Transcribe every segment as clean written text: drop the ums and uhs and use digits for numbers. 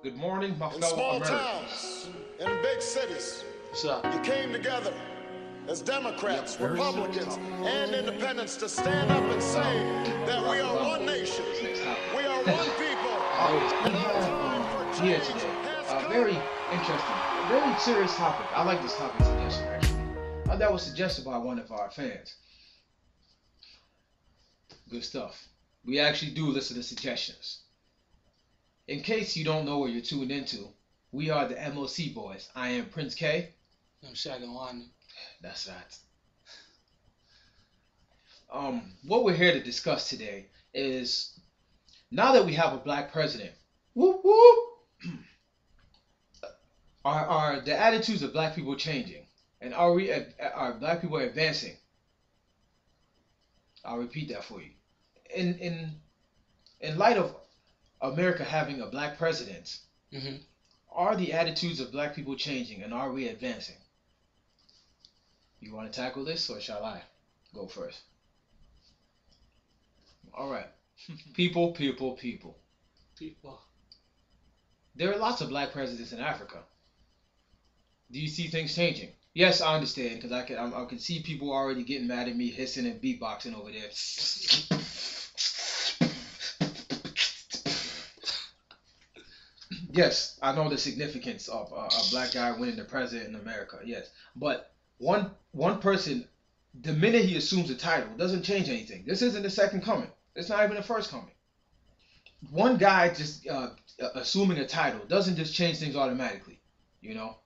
Good morning, my In fellow small Americans. towns, in big cities, What's up? you came together as Democrats, Very Republicans, serious and Independents to stand up and say that we are one nation, this next topic. we are one people, I noticed. We and our have time for here change today has a come. very interesting, very serious topic. I like this topic suggestion actually. That was suggested by one of our fans. Good stuff. We actually do listen to suggestions. In case you don't know what you're tuned into, we are the MOCBOYS. I am Prince K. I'm shagging one. That's right. What we're here to discuss today is now that we have a black president, whoop whoop, are the attitudes of black people changing, and are black people advancing? I'll repeat that for you. In light of America having a black president, Mm-hmm. are the attitudes of black people changing, and are we advancing? You want to tackle this, or shall I go first? All right. People. People. There are lots of black presidents in Africa. Do you see things changing? Yes, I understand because I can see people already getting mad at me, hissing and beatboxing over there. Yes, I know the significance of a black guy winning the president in America. Yes, but one person, the minute he assumes a title, doesn't change anything. This isn't the second coming. It's not even the first coming. One guy just assuming a title doesn't just change things automatically. You know,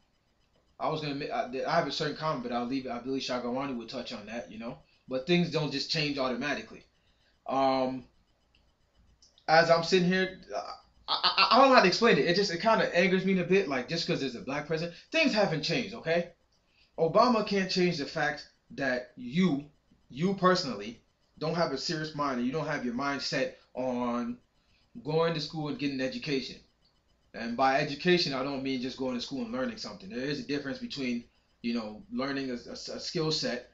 I was gonna I have a certain comment, but I'll leave it. I believe Shagawani would touch on that. You know, but things don't just change automatically. Um, as I'm sitting here, I don't know how to explain it. It kind of angers me a bit. Like just because there's a black president, things haven't changed. Okay, Obama can't change the fact that you personally don't have a serious mind and you don't have your mind set on going to school and getting an education. And by education, I don't mean just going to school and learning something. There is a difference between, learning a skill set,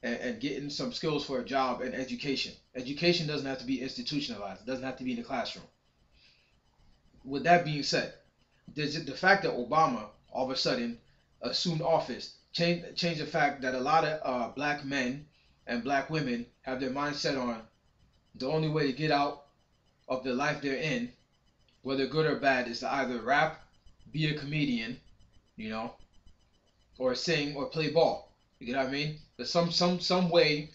and getting some skills for a job and education. Education doesn't have to be institutionalized. It doesn't have to be in the classroom. With that being said, the fact that Obama all of a sudden assumed office changed the fact that a lot of black men and black women have their mind set on the only way to get out of the life they're in, whether good or bad, is to either rap, be a comedian, you know, or sing or play ball. You get what I mean? There's some way,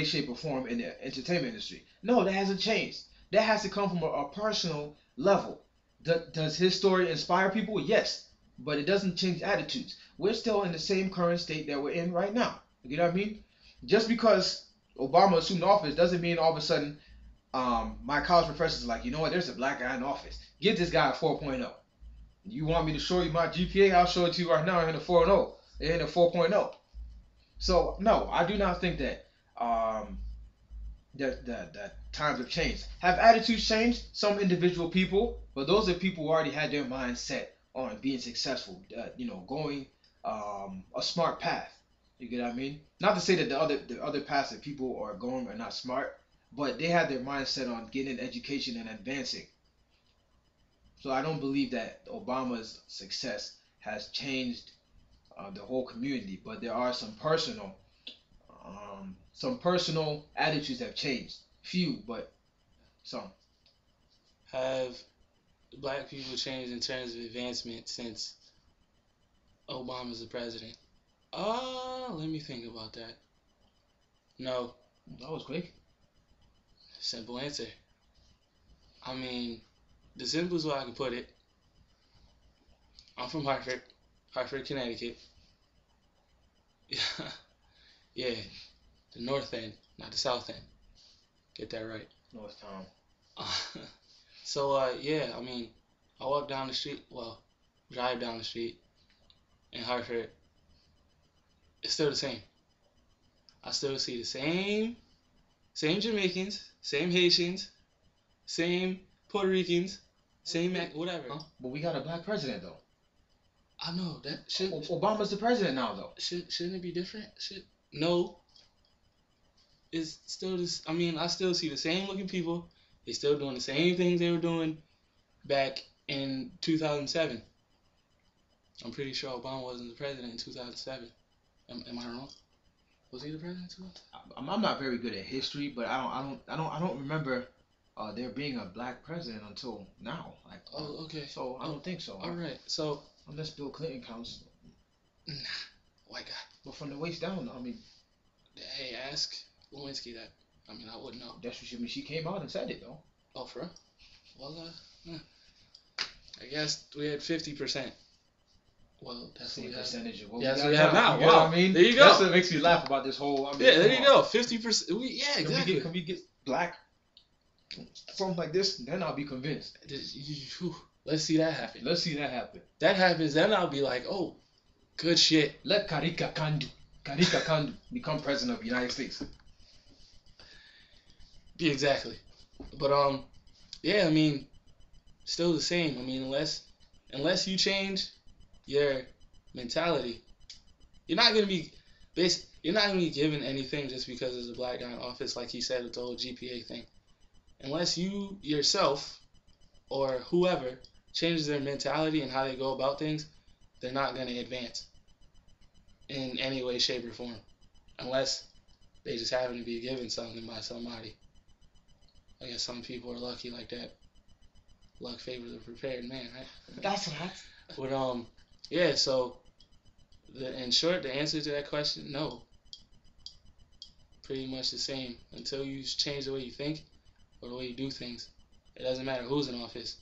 shape, or form in the entertainment industry. No, that hasn't changed. That has to come from a personal level. Does his story inspire people? Yes, but it doesn't change attitudes. We're still in the same current state that we're in right now. You get what I mean? Just because Obama assumed office doesn't mean all of a sudden my college professors are like, you know what, there's a black guy in office. Give this guy a 4.0. You want me to show you my GPA? I'll show it to you right now in a 4.0. In a 4.0. So no, I do not think that that times have changed. Have attitudes changed? Some individual people, but those are people who already had their mind set on being successful. Going a smart path. You get what I mean? Not to say that the other paths that people are going are not smart, but they had their mindset on getting an education and advancing. So I don't believe that Obama's success has changed the whole community, but there are some personal attitudes have changed. Few, but some. Have black people changed in terms of advancement since Obama's the president? Let me think about that. No. That was quick. Simple answer. I mean, the simplest way I can put it, I'm from Hartford, Connecticut. Yeah, the north end, not the south end. Get that right. North Town. Yeah, I mean, I walk down the street, drive down the street in Hartford, it's still the same. I still see the same Jamaicans, same Haitians, same Puerto Ricans, same whatever. Huh? But we got a black president though. I know that should Obama's the president now though. Shouldn't it be different? No. It's still this. I mean, I still see the same looking people. They still doing the same things they were doing back in 2007. I'm pretty sure Obama wasn't the president in 2007. Am I wrong? Was he the president in 2007? I'm not very good at history, but I don't remember there being a black president until now. Like, Oh, okay. so I don't think so. All right. So, unless Bill Clinton counts, nah, white guy. but from the waist down, I mean, Hey, ask Lewinsky that. I mean, I wouldn't know. that's what she came out and said it though. Oh, for real? Well, I guess we had 50%. Well, that's what Same we have. percentage of what Yeah, we that's got what we have now. You know Wow. what I mean? There you go. That's what makes me laugh about this whole. I mean, Yeah, there come you on. go. 50%. Yeah, exactly. Can we get black? Something like this, then I'll be convinced. Let's see that happen. Let's see that happen. That happens, then I'll be like, oh, good shit. Let Karika Kandu become president of the United States. Yeah, exactly. But yeah, I mean, still the same. I mean, unless you change your mentality, you're not gonna be given anything just because there's a black guy in office, like he said with the whole GPA thing. Unless you yourself or whoever changes their mentality and how they go about things, they're not gonna advance in any way, shape, or form, unless they just happen to be given something by somebody. I guess some people are lucky like that. Luck favors the prepared man, right? That's right. But yeah. So, in short, the answer to that question, no. Pretty much the same until you change the way you think or the way you do things. It doesn't matter who's in office.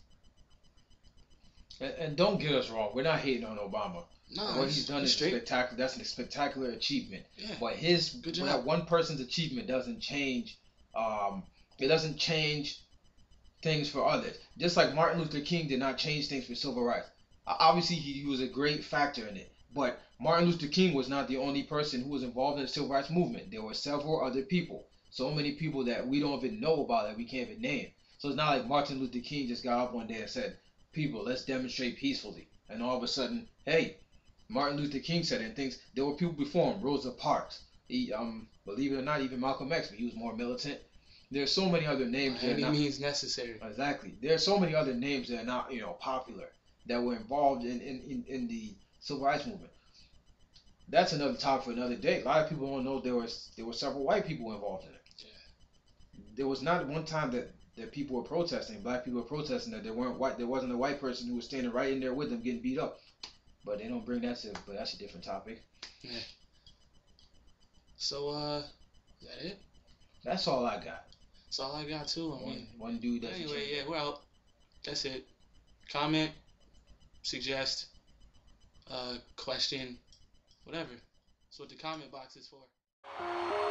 And don't get us wrong, we're not hating on Obama. No, What he's done is straight. spectacular. That's a spectacular achievement. Yeah. But Good job. that one person's achievement doesn't change. It doesn't change things for others. Just like Martin Luther King did not change things for civil rights. Obviously, he was a great factor in it. But Martin Luther King was not the only person who was involved in the civil rights movement. There were several other people. So many people that we don't even know about that we can't even name. So it's not like Martin Luther King just got up one day and said, "People, let's demonstrate peacefully." And all of a sudden, hey, Martin Luther King said it, and things. There were people before him, Rosa Parks. He, believe it or not, even Malcolm X, but he was more militant. There's so many other names that Any are not means necessary. exactly. There are so many other names that are not popular that were involved in the civil rights movement. That's another topic for another day. A lot of people don't know there were several white people involved in it. Yeah. There was not one time that people were protesting, black people were protesting that there weren't white. There wasn't a white person who was standing right in there with them getting beat up. But they don't bring that to. But that's a different topic. Yeah. So is that it? That's all I got. That's all I got too. I mean, One dude that's anyway, yeah, we're out. That's it. Comment, suggest, question, whatever. That's what the comment box is for.